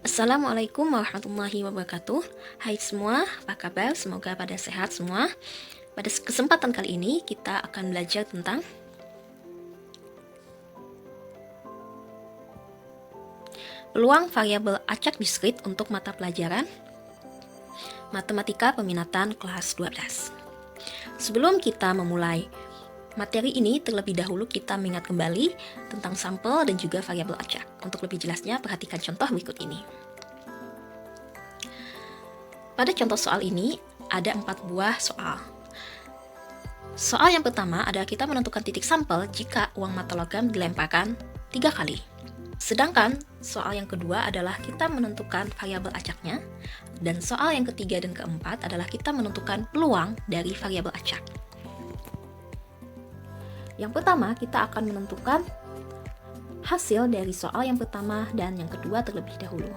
Assalamualaikum warahmatullahi wabarakatuh. Hai semua, apa kabar? Semoga pada sehat semua. Pada kesempatan kali ini kita akan belajar tentang peluang variabel acak diskrit untuk mata pelajaran Matematika Peminatan kelas 12. Sebelum kita memulai materi ini, terlebih dahulu kita mengingat kembali tentang sampel dan juga variabel acak. Untuk lebih jelasnya, perhatikan contoh berikut ini. Pada contoh soal ini, ada 4 buah soal. Soal yang pertama adalah kita menentukan titik sampel jika uang mata logam dilemparkan 3 kali. Sedangkan soal yang kedua adalah kita menentukan variabel acaknya, dan soal yang ketiga dan keempat adalah kita menentukan peluang dari variabel acak. Yang pertama, kita akan menentukan hasil dari soal yang pertama dan yang kedua terlebih dahulu.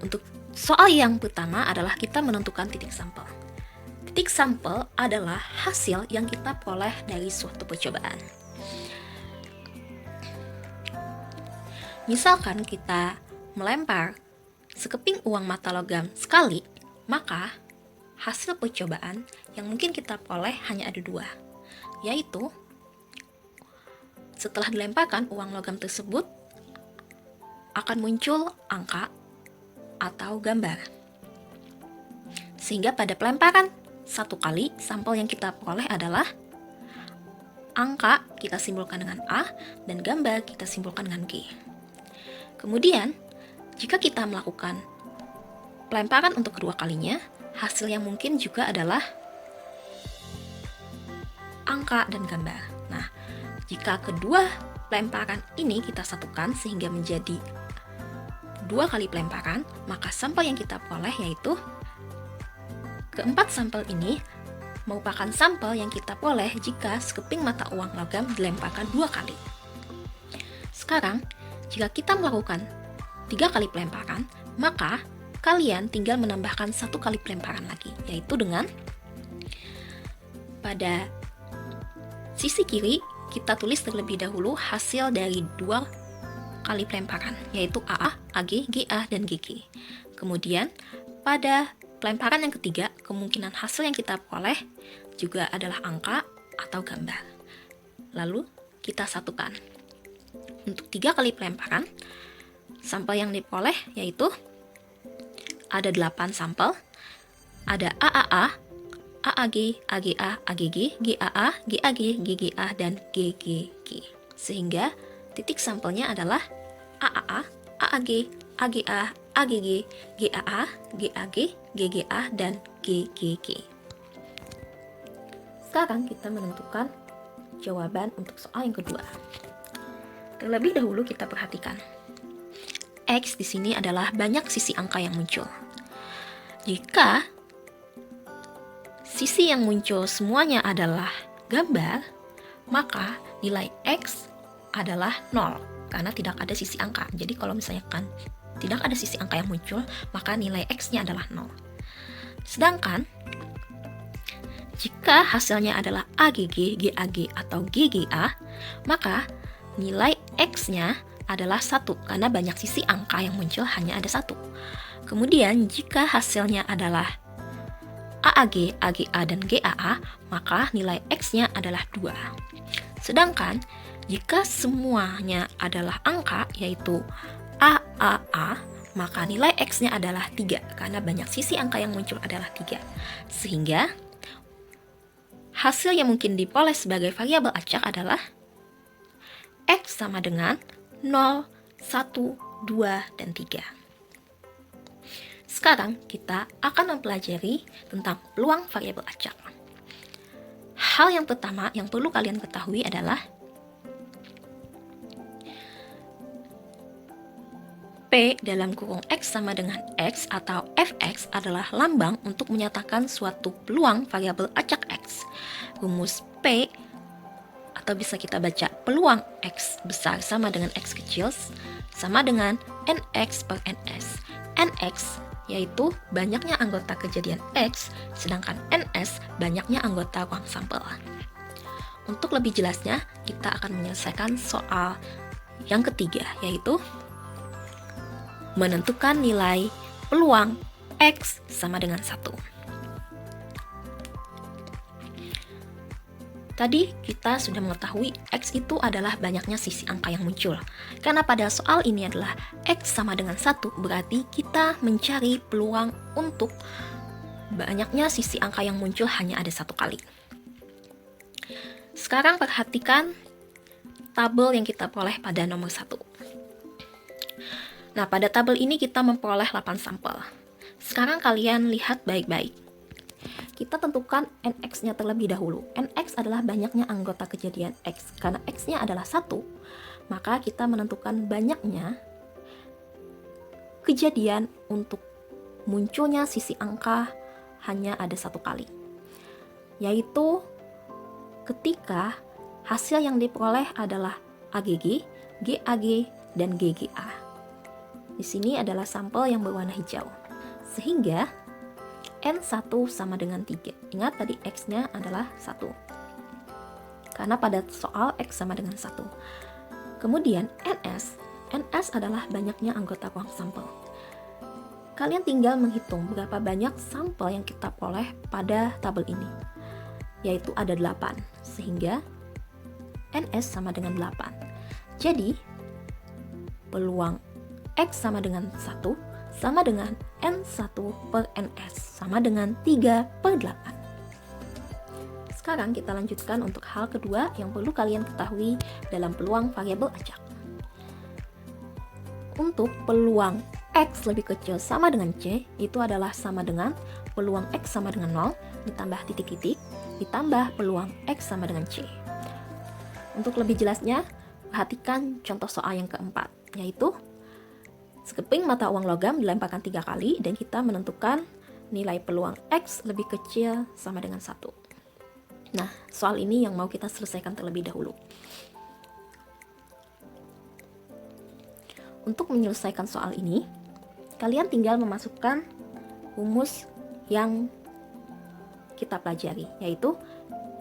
Untuk soal yang pertama adalah kita menentukan titik sampel. Titik sampel adalah hasil yang kita peroleh dari suatu percobaan. Misalkan kita melempar sekeping uang mata logam sekali, maka hasil percobaan yang mungkin kita peroleh hanya ada 2, yaitu setelah dilemparkan uang logam tersebut akan muncul angka atau gambar. Sehingga pada pelemparan 1 kali, sampel yang kita peroleh adalah angka kita simbolkan dengan A dan gambar kita simbolkan dengan G. Kemudian, jika kita melakukan pelemparan untuk kedua kalinya, hasil yang mungkin juga adalah angka dan gambar. Nah, jika kedua pelemparan ini kita satukan sehingga menjadi 2 kali pelemparan, maka sampel yang kita peroleh yaitu keempat sampel ini merupakan sampel yang kita peroleh jika sekeping mata uang logam dilemparkan 2 kali. Sekarang, jika kita melakukan 3 kali pelemparan, maka kalian tinggal menambahkan 1 kali pelemparan lagi, yaitu dengan pada sisi kiri kita tulis terlebih dahulu hasil dari 2 kali pelemparan, yaitu AA, AG, GA, dan GG. Kemudian, pada pelemparan yang ketiga, kemungkinan hasil yang kita peroleh juga adalah angka atau gambar. Lalu, kita satukan. Untuk 3 kali pelemparan, sampel yang diperoleh yaitu ada 8 sampel, ada AAA, AAG, AGA, AGG, GAA, GAG, GGA, dan GGG. Sehingga titik sampelnya adalah AAA, AAG, AGA, AGG, GAA, GAG, GGA, dan GGG. Sekarang kita menentukan jawaban untuk soal yang kedua. Terlebih dahulu kita perhatikan. X di sini adalah banyak sisi angka yang muncul. Jika sisi yang muncul semuanya adalah gambar, maka nilai X adalah 0 karena tidak ada sisi angka. Jadi kalau misalkan tidak ada sisi angka yang muncul, maka nilai X-nya adalah 0. Sedangkan jika hasilnya adalah AGG, GAG, atau GGA, maka nilai X-nya adalah 1 karena banyak sisi angka yang muncul hanya ada 1. Kemudian jika hasilnya adalah AAG, AGA, dan GAA, maka nilai X-nya adalah 2. Sedangkan jika semuanya adalah angka, yaitu AAA, maka nilai X-nya adalah 3 karena banyak sisi angka yang muncul adalah 3. Sehingga hasil yang mungkin diperoleh sebagai variabel acak adalah X sama dengan 0, 1, 2, dan 3. Sekarang kita akan mempelajari tentang peluang variabel acak. Hal yang pertama yang perlu kalian ketahui adalah P dalam kurung X sama dengan X atau Fx adalah lambang untuk menyatakan suatu peluang variabel acak X. Rumus P atau bisa kita baca peluang X besar sama dengan X kecil sama dengan NX per NS. NX yaitu banyaknya anggota kejadian X, sedangkan NS banyaknya anggota ruang sampel. Untuk lebih jelasnya, kita akan menyelesaikan soal yang ketiga, yaitu menentukan nilai peluang X sama dengan 1. Tadi kita sudah mengetahui X itu adalah banyaknya sisi angka yang muncul. Karena pada soal ini adalah X sama dengan 1, berarti kita mencari peluang untuk banyaknya sisi angka yang muncul hanya ada 1 kali. Sekarang perhatikan tabel yang kita peroleh pada nomor 1. Nah, pada tabel ini kita memperoleh 8 sampel. Sekarang kalian lihat baik-baik. Kita tentukan NX-nya terlebih dahulu. NX adalah banyaknya anggota kejadian X. Karena X-nya adalah 1, maka kita menentukan banyaknya kejadian untuk munculnya sisi angka hanya ada 1 kali. Yaitu ketika hasil yang diperoleh adalah AGG, GAG, dan GGA. Di sini adalah sampel yang berwarna hijau. Sehingga N1 sama dengan 3. Ingat tadi X-nya adalah 1. Karena pada soal X sama dengan 1. Kemudian NS adalah banyaknya anggota ruang sampel. Kalian tinggal menghitung berapa banyak sampel yang kita peroleh pada tabel ini. Yaitu ada 8. Sehingga NS sama dengan 8. Jadi, peluang X sama dengan 1 sama dengan N1 per NS sama dengan 3/8. Sekarang kita lanjutkan untuk hal kedua yang perlu kalian ketahui dalam peluang variabel acak. Untuk peluang X lebih kecil sama dengan C, itu adalah sama dengan peluang X sama dengan 0 ditambah titik-titik ditambah peluang X sama dengan C. Untuk lebih jelasnya, perhatikan contoh soal yang keempat, yaitu sekeping mata uang logam dilemparkan 3 kali dan kita menentukan nilai peluang X lebih kecil sama dengan 1. Nah, soal ini yang mau kita selesaikan terlebih dahulu. Untuk menyelesaikan soal ini, kalian tinggal memasukkan rumus yang kita pelajari, yaitu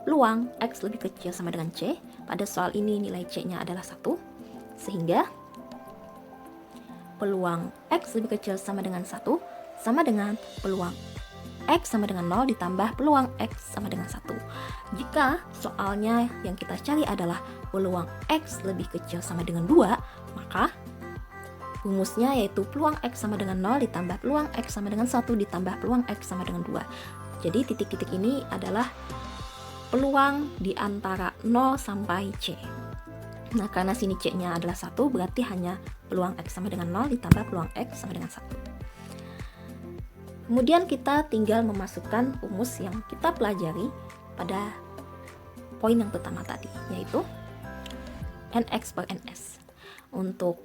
peluang X lebih kecil sama dengan C. Pada soal ini nilai C-nya adalah 1, sehingga peluang X lebih kecil sama dengan 1 sama dengan peluang X sama dengan 0 ditambah peluang X sama dengan 1. Jika soalnya yang kita cari adalah peluang X lebih kecil sama dengan 2, maka rumusnya yaitu peluang X sama dengan 0 ditambah peluang X sama dengan 1 ditambah peluang X sama dengan 2. Jadi titik-titik ini adalah peluang di antara 0 sampai C. Nah, karena sini C-nya adalah 1, berarti hanya peluang X sama dengan 0 ditambah peluang X sama dengan 1. Kemudian kita tinggal memasukkan rumus yang kita pelajari pada poin yang pertama tadi, yaitu NX per NS. Untuk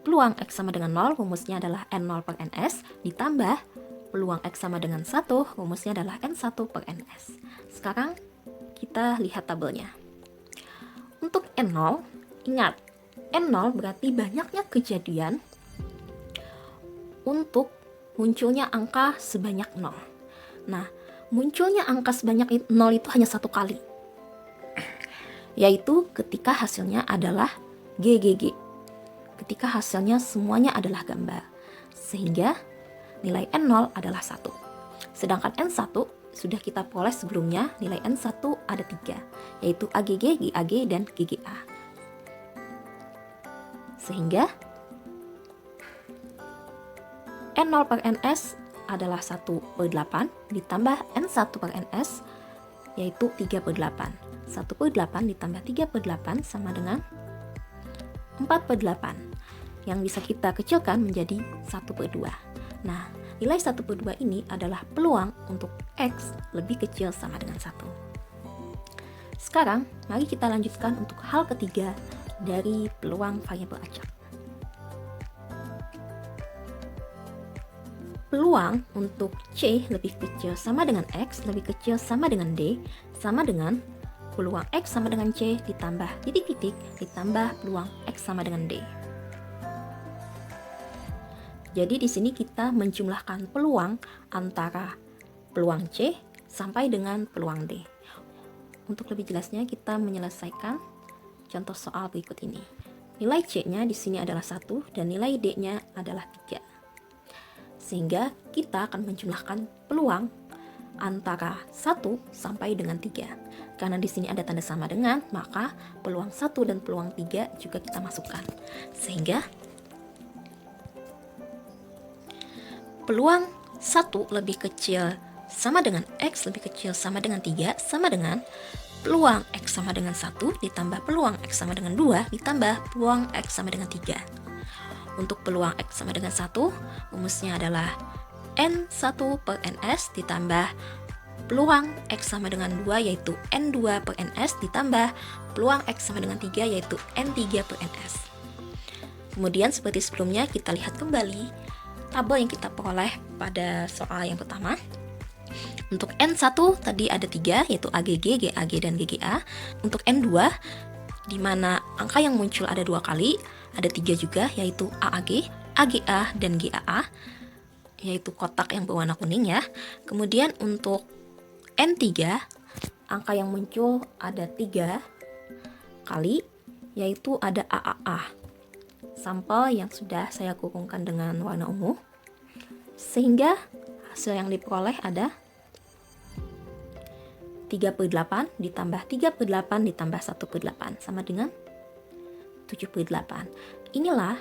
peluang X sama dengan 0, rumusnya adalah N0 per NS, ditambah peluang X sama dengan 1, rumusnya adalah N1 per NS. Sekarang kita lihat tabelnya. Untuk N0, ingat, N0 berarti banyaknya kejadian untuk munculnya angka sebanyak 0. Nah, munculnya angka sebanyak 0 itu hanya 1 kali, yaitu ketika hasilnya adalah GGG, ketika hasilnya semuanya adalah gambar, sehingga nilai N0 adalah 1. Sedangkan N1 sudah kita peroleh sebelumnya, nilai N1 ada 3, yaitu AGG, GAG, dan GGA. Sehingga N0 per NS adalah 1/8 ditambah N1 per NS, yaitu 3/8. 1/8 ditambah 3/8 sama dengan 4/8, yang bisa kita kecilkan menjadi 1/2. Nah, nilai 1/2 ini adalah peluang untuk X lebih kecil sama dengan 1. Sekarang, mari kita lanjutkan untuk hal ketiga dari peluang variabel acak. Peluang untuk C lebih kecil sama dengan X lebih kecil sama dengan D sama dengan peluang X sama dengan C ditambah titik-titik ditambah peluang X sama dengan D. Jadi di sini kita menjumlahkan peluang antara peluang C sampai dengan peluang D. Untuk lebih jelasnya kita menyelesaikan contoh soal berikut ini. nilai C-nya di sini adalah 1 dan nilai D-nya adalah 3. Sehingga kita akan menjumlahkan peluang antara 1 sampai dengan 3. Karena di sini ada tanda sama dengan, maka peluang 1 dan peluang 3 juga kita masukkan. Sehingga peluang 1 lebih kecil sama dengan X lebih kecil sama dengan 3 sama dengan peluang X sama dengan 1 ditambah peluang X sama dengan 2 ditambah peluang X sama dengan 3. Untuk peluang X sama dengan 1, rumusnya adalah N1 per NS ditambah peluang X sama dengan 2 yaitu N2 per NS ditambah peluang X sama dengan 3 yaitu N3 per NS. Kemudian seperti sebelumnya kita lihat kembali tabel yang kita peroleh pada soal yang pertama. Untuk N1 tadi ada 3 yaitu AGG, GAG, dan GGA. Untuk N2 di mana angka yang muncul ada 2 kali, ada 3 juga yaitu AAG, AGA, dan GAA, yaitu kotak yang berwarna kuning ya. Kemudian untuk N3 angka yang muncul ada 3 kali yaitu ada AAA, sampel yang sudah saya kurungkan dengan warna ungu. Sehingga hasil yang diperoleh ada 3/8 ditambah 3/8 ditambah 1/8 sama dengan 7/8. Inilah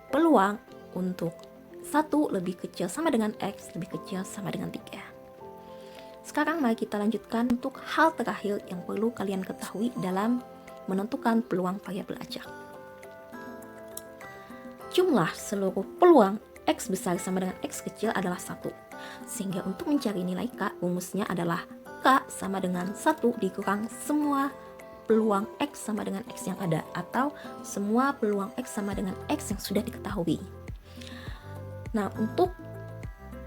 peluang untuk 1 lebih kecil sama dengan X lebih kecil sama dengan 3. Sekarang mari kita lanjutkan untuk hal terakhir yang perlu kalian ketahui dalam menentukan peluang variabel acak. Jumlah seluruh peluang X besar sama dengan X kecil adalah 1. Sehingga untuk mencari nilai K, rumusnya adalah K sama dengan 1 dikurang semua peluang X sama dengan X yang ada, atau semua peluang X sama dengan X yang sudah diketahui. Nah, untuk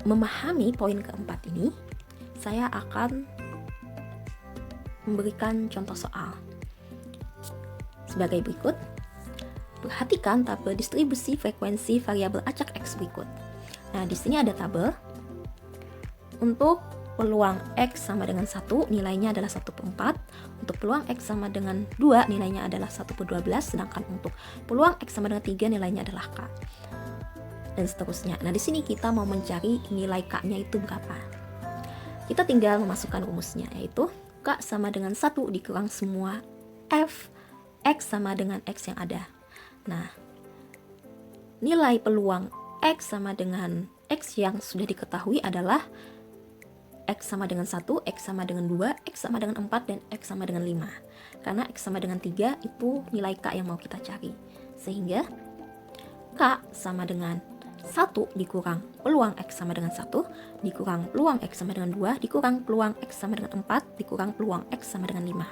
memahami poin keempat ini, saya akan memberikan contoh soal sebagai berikut. Perhatikan tabel distribusi frekuensi variabel acak X berikut. Nah, di sini ada tabel. Untuk peluang X sama dengan 1, nilainya adalah 1/4. Untuk peluang X sama dengan 2, nilainya adalah 1/12. Sedangkan untuk peluang X sama dengan 3, nilainya adalah K. Dan seterusnya. Nah, di sini kita mau mencari nilai K-nya itu berapa. Kita tinggal memasukkan rumusnya, yaitu K sama dengan 1 dikurang semua F X sama dengan X yang ada. Nah, nilai peluang X sama dengan X yang sudah diketahui adalah X sama dengan 1, X sama dengan 2, X sama dengan 4, dan X sama dengan 5. Karena X sama dengan 3 itu nilai K yang mau kita cari. Sehingga K sama dengan 1 dikurang peluang X sama dengan 1, dikurang peluang X sama dengan 2, dikurang peluang X sama dengan 4, dikurang peluang X sama dengan 5.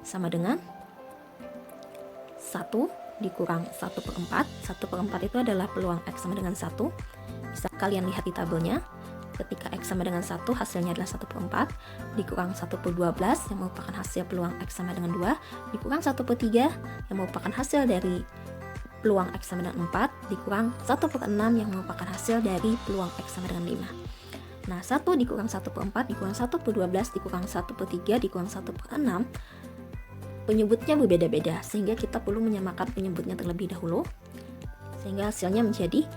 Sama dengan 1 dikurang 1/4. 1/4 itu adalah peluang X sama dengan 1. Bisa kalian lihat di tabelnya. Ketika X sama dengan 1, hasilnya adalah 1/4, dikurang 1/12 yang merupakan hasil peluang X sama dengan 2, dikurang 1/3 yang merupakan hasil dari peluang X sama dengan 4, dikurang 1/6 yang merupakan hasil dari peluang X sama dengan 5. Nah, 1 dikurang 1/4, dikurang 1/12, dikurang 1/3, dikurang 1/6, penyebutnya berbeda-beda, sehingga kita perlu menyamakan penyebutnya terlebih dahulu. Sehingga hasilnya menjadi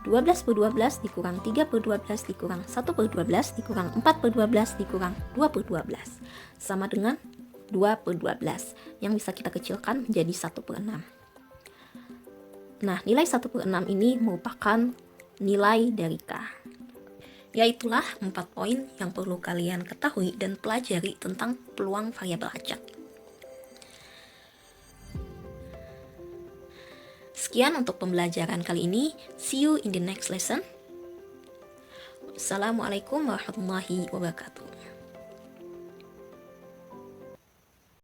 12/12 dikurang 3/12 dikurang 1/12 dikurang 4/12 dikurang 2/12 sama dengan 2/12 yang bisa kita kecilkan menjadi 1/6. Nah, nilai 1/6 ini merupakan nilai dari K. Yaitulah 4 poin yang perlu kalian ketahui dan pelajari tentang peluang variabel acak. Sekian untuk pembelajaran kali ini. See you in the next lesson. Assalamualaikum warahmatullahi wabarakatuh.